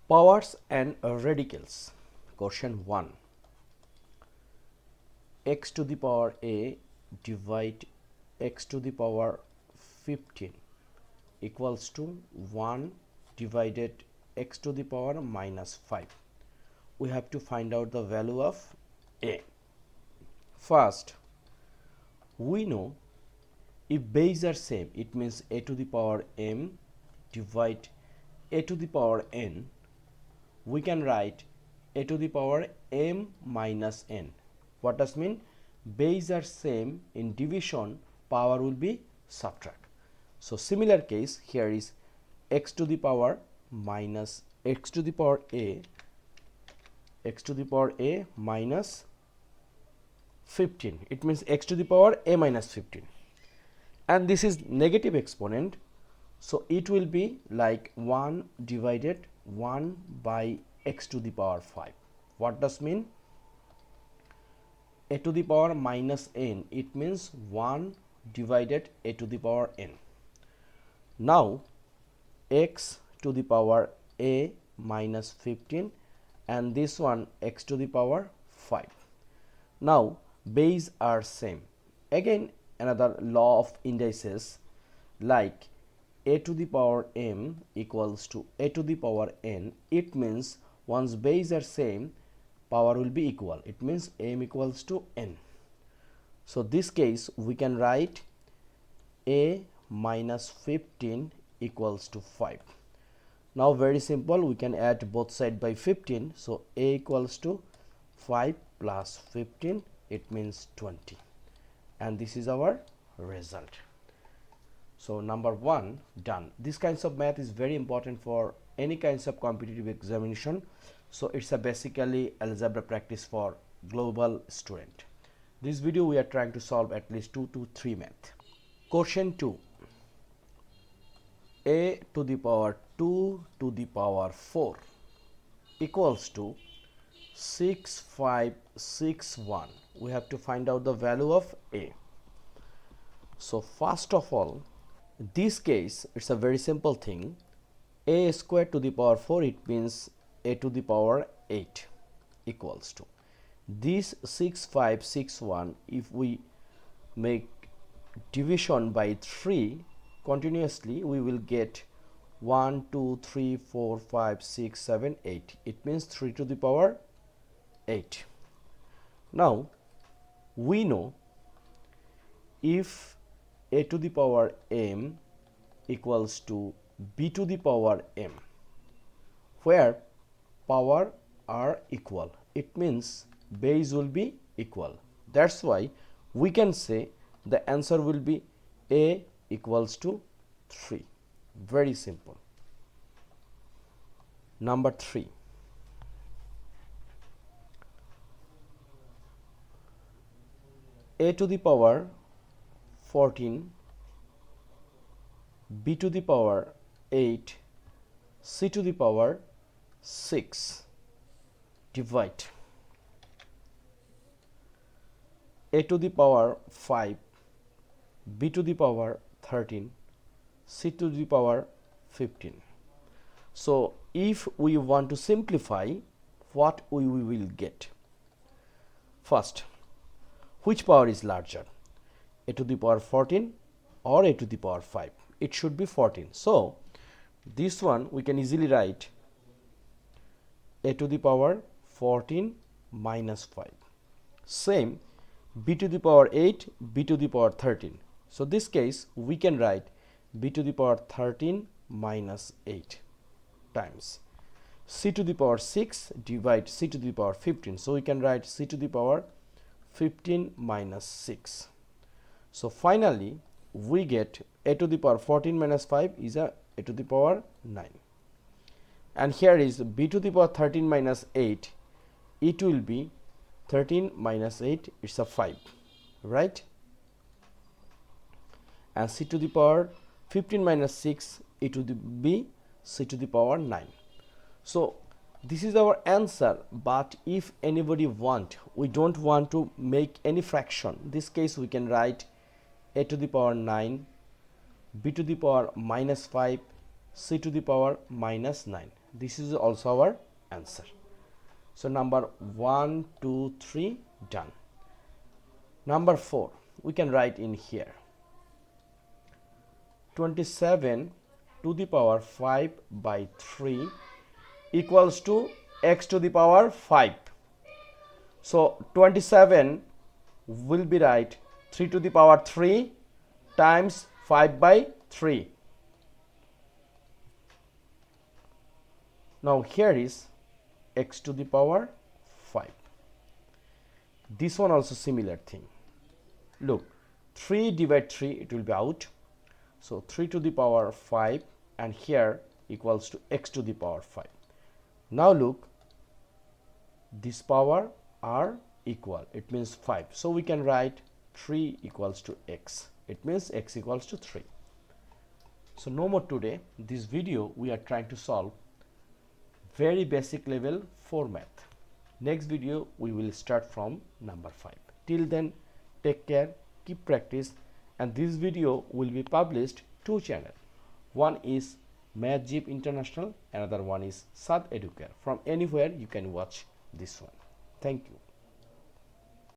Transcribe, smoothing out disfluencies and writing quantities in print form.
Powers and radicals. Question 1. X to the power a divide x to the power 15 equals to 1 divided x to the power minus 5. We have to find out the value of a. First, we know if base are same, it means a to the power m divide a to the power n. We can write a to the power m minus n. What does mean? Base are same, in division power will be subtract. So similar case, here is x to the power minus x to the power a minus 15. It means x to the power a minus 15, and this is negative exponent, so it will be like 1 divided 1 by x to the power 5. What does mean? A to the power minus n, it means 1 divided a to the power n. Now x to the power a minus 15 and this one x to the power 5. Now base are same. Again another law of indices, like a to the power m equals to a to the power n. It means once base are same, power will be equal. It means m equals to n. So this case we can write a minus 15 equals to 5. Now very simple, we can add both side by 15. So a equals to 5 plus 15, it means 20, and this is our result. So number 1 done. This kinds of math is very important for any kinds of competitive examination. So it's a basically algebra practice for global student. This video we are trying to solve at least 2 to 3 math. Question 2. A to the power 2 to the power 4 equals to 6561. We have to find out the value of a. So first of all, this case it's a very simple thing. A square to the power 4, it means a to the power 8 equals to this 6561. If we make division by 3 continuously, we will get 1 2 3 4 5 6 7 8. It means 3 to the power 8. Now we know if a to the power m equals to b to the power m, where power are equal, it means base will be equal. That's why we can say the answer will be a equals to 3. Very simple. Number 3. A to the power 14, b to the power 8, c to the power 6 divide a to the power 5, b to the power 13, c to the power 15. So if we want to simplify, what we will get? First, which power is larger, a to the power 14 or a to the power 5? It should be 14. So this one we can easily write a to the power 14 minus 5. Same, b to the power 8, b to the power 13. So this case we can write b to the power 13 minus 8 times c to the power 6 divide c to the power 15. So we can write c to the power 15 minus 6. So finally we get a to the power 14 minus 5 is a to the power 9, and here is b to the power 13 minus 8. It will be 13 minus 8, it's a 5, right? And c to the power 15 minus 6, it will be c to the power 9. So this is our answer. But if anybody we don't want to make any fraction, this case we can write a to the power 9, b to the power minus 5, c to the power minus 9. This is also our answer. So number 1, 2, 3 done. Number 4 we can write in here 27 to the power 5 by 3 equals to x to the power 5. So 27 will be right 3 to the power 3 times 5 by 3. Now here is x to the power 5. This one also similar thing. Look, 3 divide 3, it will be out. So 3 to the power 5 and here equals to x to the power 5. Now look, this power are equal, it means 5. So we can write 3 equals to x. It means x equals to 3. So no more today. This video we are trying to solve very basic level 4 math. Next video we will start from number 5. Till then, take care, keep practice, and this video will be published 2 channels. One is Math Jeep International, another one is Sad Educare. From anywhere you can watch this one. Thank you.